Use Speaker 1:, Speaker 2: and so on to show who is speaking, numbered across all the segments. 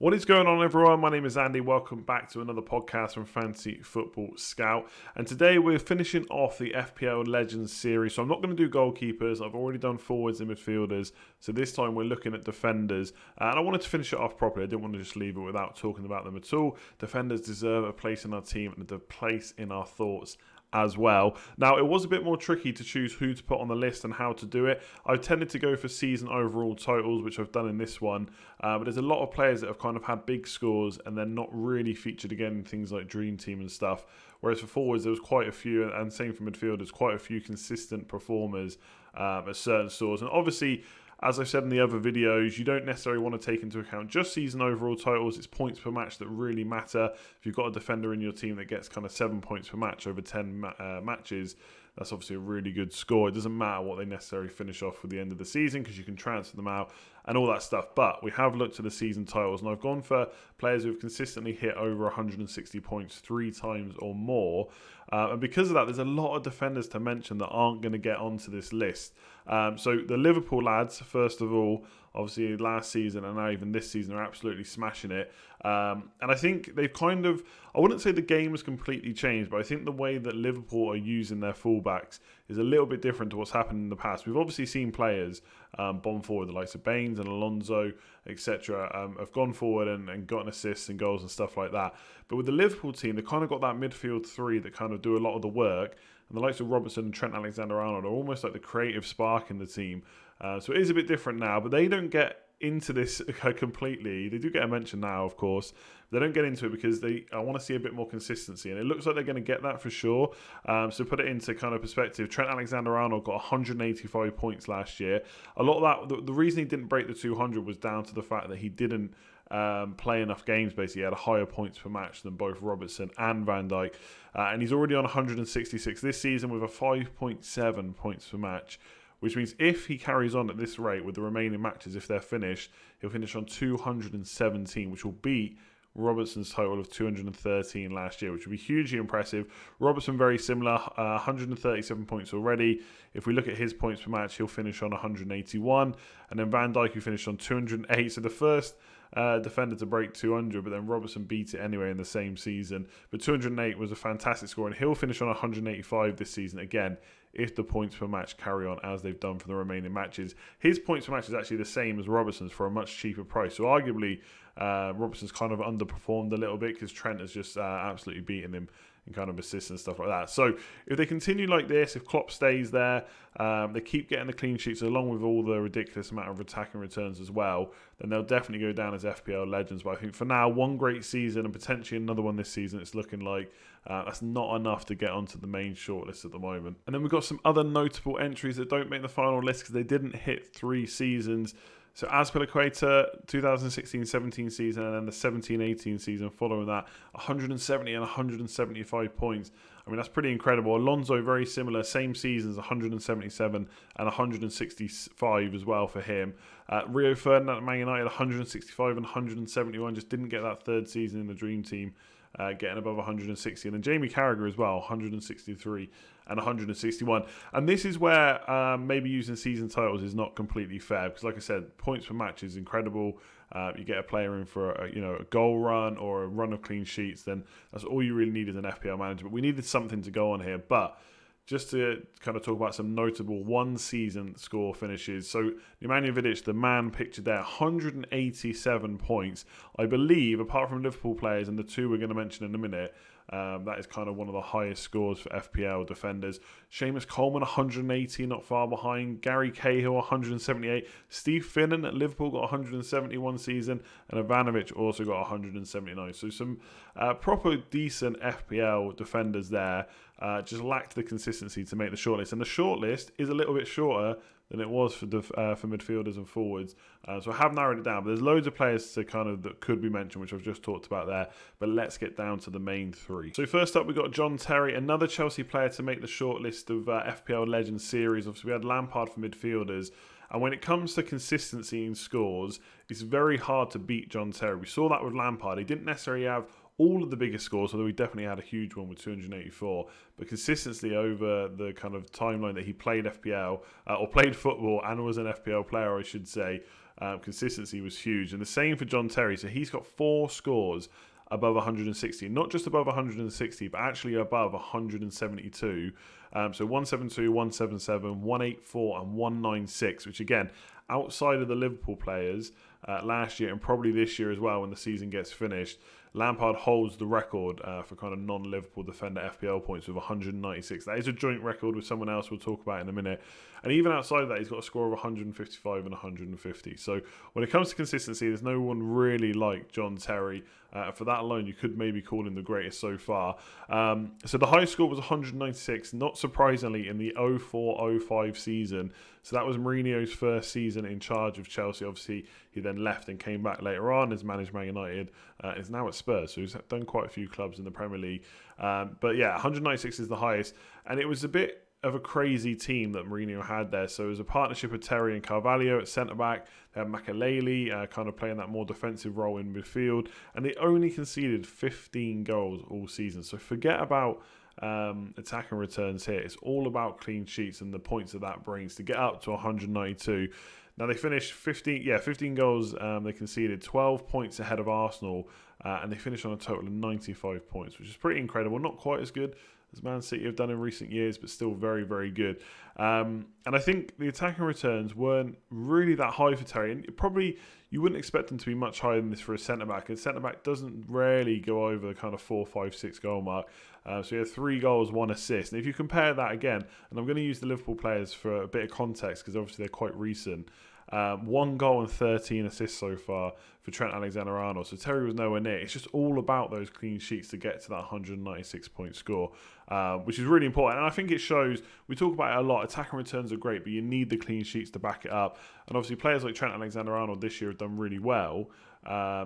Speaker 1: What is going on, everyone? My name is Andy. Welcome back to another podcast from Fantasy Football Scout. And today we're finishing off the FPL Legends series. So I'm not going to do goalkeepers. I've already done forwards and midfielders. So this time we're looking at defenders. And I wanted to finish it off properly. I didn't want to just leave it without talking about them at all. Defenders deserve a place in our team and a place in our thoughts as well. Now, it was a bit more tricky to choose who to put on the list and how to do it. I tended to go for season overall totals, which I've done in this one. But there's a lot of players that have kind of had big scores and then not really featured again in things like Dream Team and stuff. Whereas for forwards, there was quite a few, and same for midfielders, quite a few consistent performers at certain scores. And obviously, as I've said in the other videos, you don't necessarily want to take into account just season overall totals. It's points per match that really matter. If you've got a defender in your team that gets kind of 7 points per match over 10 matches, that's obviously a really good score. It doesn't matter what they necessarily finish off with the end of the season because you can transfer them out and all that stuff. But we have looked at the season titles, and I've gone for players who've consistently hit over 160 points 3 times or more. And because of that, there's a lot of defenders to mention that aren't going to get onto this list. So the Liverpool lads, first of all, obviously last season and now even this season are absolutely smashing it. And I think they've kind of, I wouldn't say the game has completely changed, but I think the way that Liverpool are using their fullbacks is a little bit different to what's happened in the past. We've obviously seen players bomb forward, the likes of Baines and Alonso, etc., have gone forward and gotten assists and goals and stuff like that. But with the Liverpool team, they kind of got that midfield three that kind of do a lot of the work. And the likes of Robertson and Trent Alexander-Arnold are almost like the creative spark in the team. So it is a bit different now, but they don't get into this completely. They do get a mention now, of course. They don't get into it because I want to see a bit more consistency, and it looks like they're going to get that for sure. So put it into kind of perspective, Trent Alexander-Arnold got 185 points last year. A lot of that, the reason he didn't break the 200 was down to the fact that he didn't play enough games. Basically, he had a higher points per match than both Robertson and Van Dijk, and he's already on 166 this season with a 5.7 points per match. Which means if he carries on at this rate with the remaining matches, if they're finished, he'll finish on 217, which will beat Robertson's total of 213 last year, which would be hugely impressive. Robertson, very similar, 137 points already. If we look at his points per match, he'll finish on 181. And then Van Dijk, who finished on 208. So the first defender to break 200, but then Robertson beat it anyway in the same season. But 208 was a fantastic score, and he'll finish on 185 this season again if the points per match carry on as they've done for the remaining matches. His points per match is actually the same as Robertson's for a much cheaper price. So arguably, Robertson's kind of underperformed a little bit because Trent has just absolutely beaten him in kind of assists and stuff like that. So if they continue like this, if Klopp stays there, they keep getting the clean sheets along with all the ridiculous amount of attacking returns as well, then they'll definitely go down as FPL legends. But I think for now, one great season and potentially another one this season, it's looking like that's not enough to get onto the main shortlist at the moment. And then we've got some other notable entries that don't make the final list because they didn't hit 3 seasons. So Azpilicueta, 2016-17 season, and then the 17-18 season following that, 170 and 175 points. I mean, that's pretty incredible. Alonso, very similar, same seasons, 177 and 165 as well for him. Rio Ferdinand at Man United, 165 and 171, just didn't get that third season in the Dream Team. Getting above 160, and then Jamie Carragher as well, 163 and 161. And this is where maybe using season titles is not completely fair because, like I said, points per match is incredible. You get a player in for a goal run or a run of clean sheets, then that's all you really need as an FPL manager. But we needed something to go on here, but just to kind of talk about some notable one-season score finishes. So Nemanja Vidic, the man pictured there, 187 points. I believe, apart from Liverpool players and the two we're going to mention in a minute, that is kind of one of the highest scores for FPL defenders. Seamus Coleman, 180, not far behind. Gary Cahill, 178. Steve Finnan at Liverpool got 171 season. And Ivanovic also got 179. So some proper decent FPL defenders there. Just lacked the consistency to make the shortlist. And the shortlist is a little bit shorter than it was for midfielders and forwards. So I have narrowed it down. But there's loads of players to kind of that could be mentioned, which I've just talked about there. But let's get down to the main 3. So first up, we've got John Terry, another Chelsea player to make the shortlist of FPL Legends series. Obviously, we had Lampard for midfielders. And when it comes to consistency in scores, it's very hard to beat John Terry. We saw that with Lampard. He didn't necessarily have all of the biggest scores, although we definitely had a huge one with 284, but consistency over the kind of timeline that he played FPL, or played football and was an FPL player, I should say, consistency was huge. And the same for John Terry. So he's got 4 scores above 160, not just above 160, but actually above 172. So 172, 177, 184, and 196, which again, outside of the Liverpool players last year and probably this year as well when the season gets finished, Lampard holds the record for kind of non-Liverpool defender FPL points with 196. That is a joint record with someone else we'll talk about in a minute. And even outside of that, he's got a score of 155 and 150. So when it comes to consistency, there's no one really like John Terry. For that alone, you could maybe call him the greatest so far. So the highest score was 196, not surprisingly, in the 04-05 season. So that was Mourinho's first season in charge of Chelsea. Obviously, he then left and came back later on, has managed Man United, is now at Spurs. So he's done quite a few clubs in the Premier League. But yeah, 196 is the highest. And it was a bit of a crazy team that Mourinho had there. So it was a partnership of Terry and Carvalho at centre-back. They had Makelele kind of playing that more defensive role in midfield. And they only conceded 15 goals all season. So forget about attack and returns here. It's all about clean sheets and the points that brings to get up to 192. Now they finished 15 goals they conceded, 12 points ahead of Arsenal, and they finished on a total of 95 points, which is pretty incredible. Not quite as good as Man City have done in recent years, but still very, very good. And I think the attacking returns weren't really that high for Terry, and probably you wouldn't expect them to be much higher than this for a centre-back. A centre-back doesn't rarely go over the kind of 4, 5, 6 goal mark. So he had 3 goals, 1 assist. And if you compare that again, and I'm going to use the Liverpool players for a bit of context because obviously they're quite recent. 1 goal and 13 assists so far for Trent Alexander-Arnold. So Terry was nowhere near. It's just all about those clean sheets to get to that 196-point score, which is really important. And I think it shows, we talk about it a lot, attacking returns are great, but you need the clean sheets to back it up. And obviously players like Trent Alexander-Arnold this year have done really well,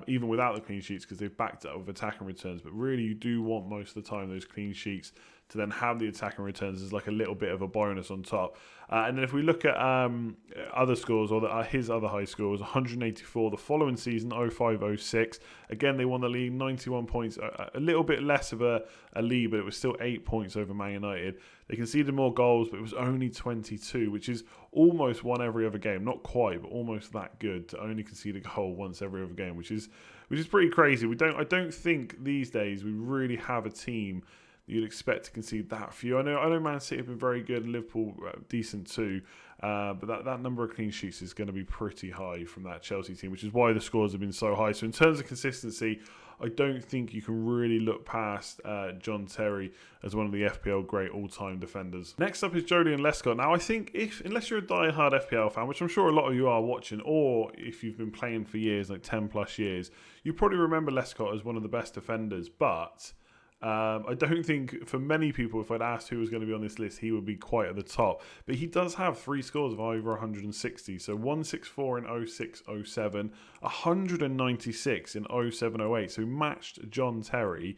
Speaker 1: even without the clean sheets, because they've backed it up with attacking returns. But really you do want most of the time those clean sheets to then have the attacking returns as like a little bit of a bonus on top. And then if we look at other scores, or his other high scores, 184 the following season, 05-06. Again, they won the league, 91 points, a little bit less of a lead, but it was still 8 points over Man United. They conceded more goals, but it was only 22, which is almost one every other game. Not quite, but almost that good to only concede a goal once every other game, which is pretty crazy. I don't think these days we really have a team you'd expect to concede that few. I know Man City have been very good and Liverpool decent too, but that number of clean sheets is going to be pretty high from that Chelsea team, which is why the scores have been so high. So in terms of consistency, I don't think you can really look past John Terry as one of the FPL great all-time defenders. Next up is Joleon Lescott. Now I think unless you're a die-hard FPL fan, which I'm sure a lot of you are watching, or if you've been playing for years, like 10 plus years, you probably remember Lescott as one of the best defenders, but I don't think for many people, if I'd asked who was going to be on this list, he would be quite at the top. But he does have 3 scores of over 160. So 164 in 06-07, 196 in 07-08. So matched John Terry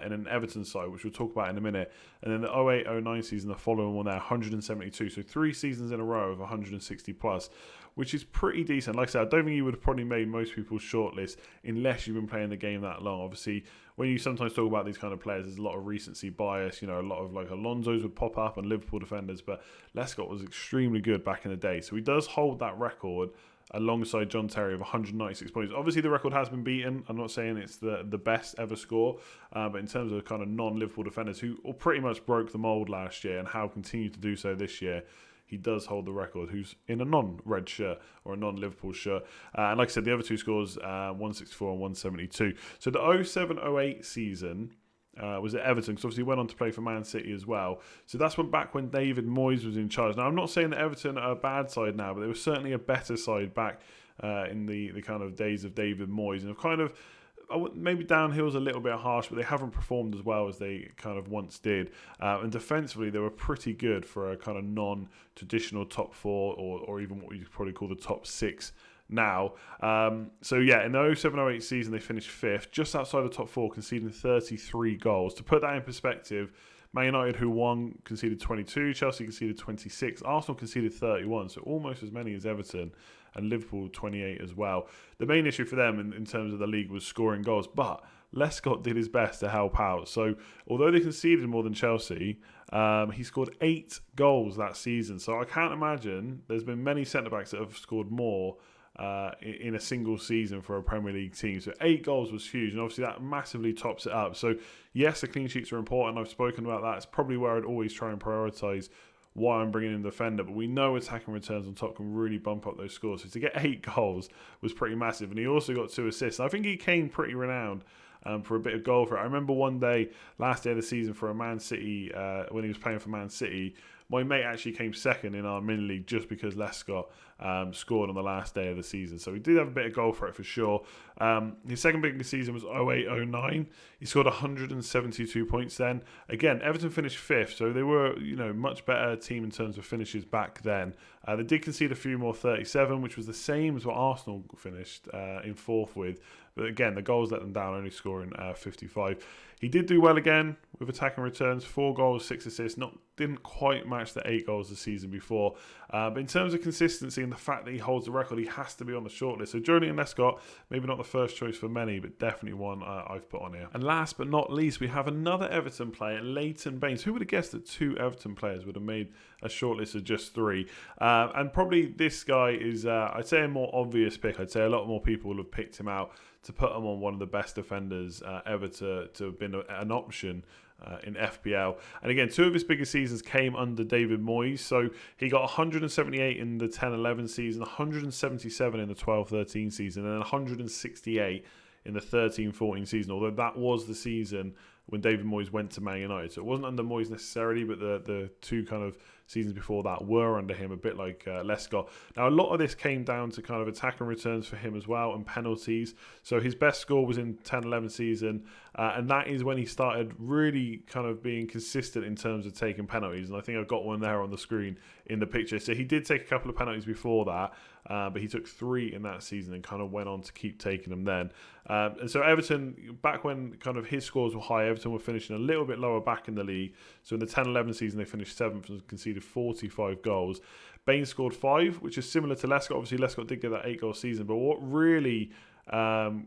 Speaker 1: in an Everton side, which we'll talk about in a minute. And then the 08-09 season, the following one there, 172. So 3 seasons in a row of 160 plus, which is pretty decent. Like I said, I don't think he would have probably made most people's shortlist unless you've been playing the game that long. Obviously, when you sometimes talk about these kind of players, there's a lot of recency bias. You know, a lot of like Alonso's would pop up and Liverpool defenders, but Lescott was extremely good back in the day. So he does hold that record alongside John Terry of 196 points. Obviously, the record has been beaten. I'm not saying it's the best ever score, but in terms of kind of non-Liverpool defenders who pretty much broke the mould last year and how continue to do so this year, he does hold the record, who's in a non-red shirt or a non-Liverpool shirt. And like I said, the other 2 scores, 164 and 172. So the 07-08 season was at Everton, because obviously he went on to play for Man City as well. So that's back when David Moyes was in charge. Now, I'm not saying that Everton are a bad side now, but they were certainly a better side back in the kind of days of David Moyes. And kind of, maybe downhill's a little bit harsh, but they haven't performed as well as they kind of once did. And defensively, they were pretty good for a kind of non-traditional top 4 or even what you'd probably call the top 6 now. So yeah, in the 07-08 season, they finished 5th, just outside the top 4, conceding 33 goals. To put that in perspective, Man United, who won, conceded 22, Chelsea conceded 26, Arsenal conceded 31, so almost as many as Everton, and Liverpool 28 as well. The main issue for them in terms of the league was scoring goals, but Lescott did his best to help out. So although they conceded more than Chelsea, he scored 8 goals that season. So I can't imagine there's been many centre-backs that have scored more in a single season for a Premier League team. So 8 goals was huge, and obviously that massively tops it up. So yes, the clean sheets are important. I've spoken about that. It's probably where I'd always try and prioritise why I'm bringing in the defender, but we know attacking returns on top can really bump up those scores. So to get 8 goals was pretty massive, and he also got 2 assists. I think he came pretty renowned for a bit of goal for it. I remember one day, last day of the season for a Man City, when he was playing for Man City, my mate actually came second in our mini league just because Lescott scored on the last day of the season. So he did have a bit of goal for it for sure. His second biggest season was 08-09. He scored 172 points then. Again, Everton finished 5th, so they were much better team in terms of finishes back then. They did concede a few more, 37, which was the same as what Arsenal finished in 4th with. But again, the goals let them down, only scoring 55. He did do well again with attacking returns, 4 goals, 6 assists. Didn't quite match the 8 goals the season before. But in terms of consistency and the fact that he holds the record, he has to be on the shortlist. So Joleon Lescott, maybe not the first choice for many, but definitely one I've put on here. And last but not least, we have another Everton player, Leighton Baines. Who would have guessed that 2 Everton players would have made a shortlist of just 3? And probably this guy is, I'd say, a more obvious pick. I'd say a lot more people will have picked him out to put him on one of the best defenders ever to have been an option in FPL. And again, 2 of his biggest seasons came under David Moyes. So he got 178 in the 10-11 season, 177 in the 12-13 season, and 168 in the 13-14 season, although that was the season when David Moyes went to Man United. So it wasn't under Moyes necessarily, but the 2 kind of seasons before that were under him, a bit like Lescott. Now, a lot of this came down to kind of attack and returns for him as well, and penalties. So his best score was in 10-11 season, and that is when he started really kind of being consistent in terms of taking penalties. And I think I've got one there on the screen in the picture. So he did take a couple of penalties before that, but he took 3 in that season and kind of went on to keep taking them then. And so Everton, back when kind of his scores were high, Everton were finishing a little bit lower back in the league. So in the 10-11 season, they finished 7th and conceded 45 goals. Baines scored 5, which is similar to Lescott. Obviously, Lescott did get that 8-goal season, but what really kind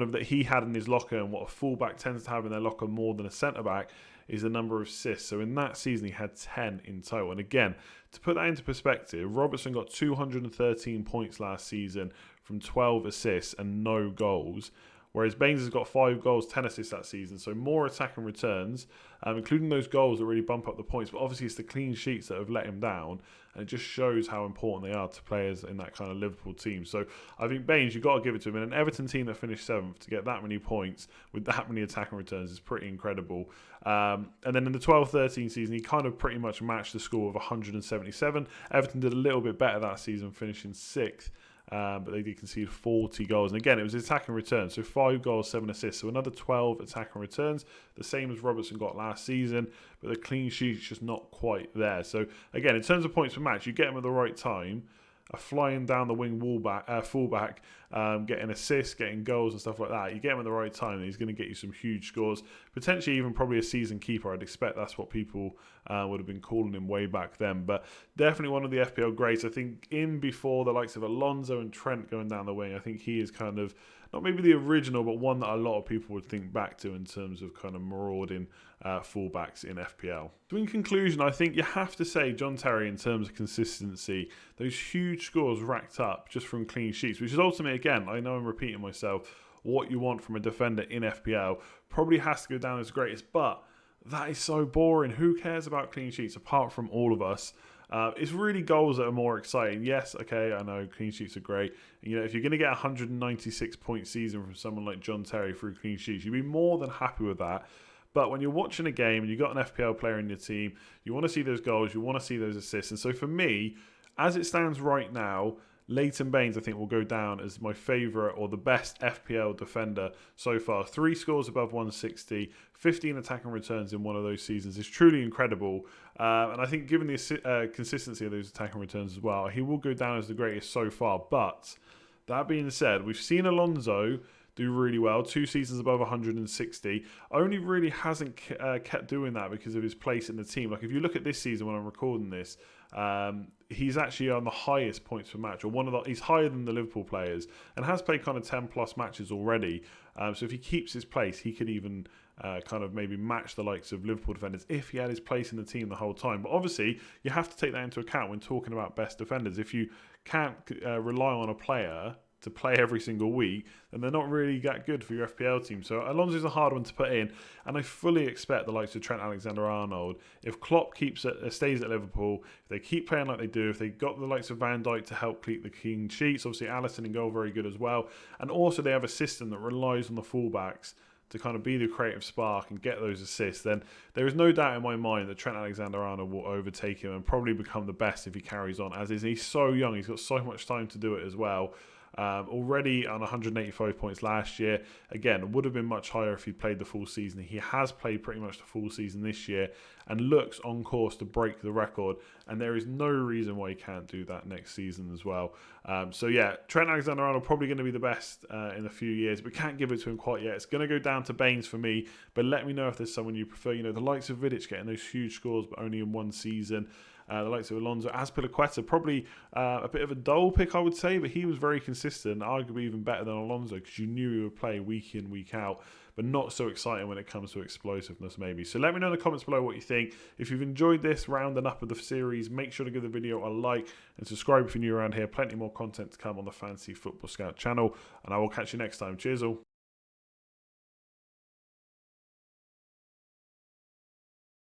Speaker 1: of that he had in his locker, and what a fullback tends to have in their locker more than a centre-back, is the number of assists. So in that season, he had 10 in total. And again, to put that into perspective, Robertson got 213 points last season from 12 assists and no goals, whereas Baines has got 5 goals, 10 assists that season. So more attack and returns, including those goals that really bump up the points. But obviously it's the clean sheets that have let him down, and it just shows how important they are to players in that kind of Liverpool team. So I think Baines, you've got to give it to him. And an Everton team that finished 7th, to get that many points with that many attack and returns is pretty incredible. And then in the 12-13 season, he kind of pretty much matched the score of 177. Everton did a little bit better that season, finishing 6th. But they did concede 40 goals. And again, it was attack and returns. So 5 goals, 7 assists. So another 12 attack and returns. The same as Robertson got last season. But the clean sheet's just not quite there. So again, in terms of points per match, you get him at the right time. A flying down the wing fullback, getting assists, getting goals and stuff like that. You get him at the right time and he's going to get you some huge scores. Potentially even probably a season keeper. I'd expect that's what people would have been calling him way back then. But definitely one of the FPL greats. I think in before the likes of Alonso and Trent going down the wing, I think he is kind of, not maybe the original, but one that a lot of people would think back to in terms of kind of marauding fullbacks in FPL. So in conclusion, I think you have to say John Terry, in terms of consistency, those huge scores racked up just from clean sheets, which is ultimately, again, I know I'm repeating myself, what you want from a defender in FPL, probably has to go down as greatest, but that is so boring. Who cares about clean sheets apart from all of us? It's really goals that are more exciting. Yes, okay, I know clean sheets are great. You know, if you're going to get a 196-point season from someone like John Terry through clean sheets, you'd be more than happy with that. But when you're watching a game and you've got an FPL player in your team, you want to see those goals, you want to see those assists. And so for me, as it stands right now, Leighton Baines, I think, will go down as my favourite or the best FPL defender so far. 3 scores above 160, 15 attack and returns in one of those seasons is truly incredible. And I think given the consistency of those attack and returns as well, he will go down as the greatest so far. But that being said, we've seen Alonso do really well. 2 seasons above 160. Only really hasn't kept doing that because of his place in the team. Like if you look at this season when I'm recording this, he's actually on the highest points per match, or he's higher than the Liverpool players, and has played kind of 10 plus matches already. So if he keeps his place, he could even kind of maybe match the likes of Liverpool defenders if he had his place in the team the whole time. But obviously, you have to take that into account when talking about best defenders. If you can't rely on a player to play every single week, then they're not really that good for your FPL team. So Alonso's a hard one to put in, and I fully expect the likes of Trent Alexander-Arnold, if Klopp stays at Liverpool, if they keep playing like they do, if they got the likes of Van Dijk to help keep the clean sheets, obviously Alisson in goal very good as well, and also they have a system that relies on the fullbacks to kind of be the creative spark and get those assists, then there is no doubt in my mind that Trent Alexander-Arnold will overtake him and probably become the best if he carries on, as is. He's so young, he's got so much time to do it as well. Already on 185 points last year. Again, would have been much higher if he'd played the full season. He has played pretty much the full season this year and looks on course to break the record, and there is no reason why he can't do that next season as well. So yeah, Trent Alexander-Arnold probably going to be the best in a few years, but can't give it to him quite yet. It's going to go down to Baines for me, but let me know if there's someone you prefer. You know, the likes of Vidic getting those huge scores but only in one season. The likes of Alonso, Azpilicueta, probably a bit of a dull pick, I would say, but he was very consistent, arguably even better than Alonso, because you knew he would play week in, week out, but not so exciting when it comes to explosiveness maybe. So let me know in the comments below what you think. If you've enjoyed this rounding up of the series, make sure to give the video a like and subscribe if you're new around here. Plenty more content to come on the Fantasy Football Scout channel, and I will catch you next time. Cheers all.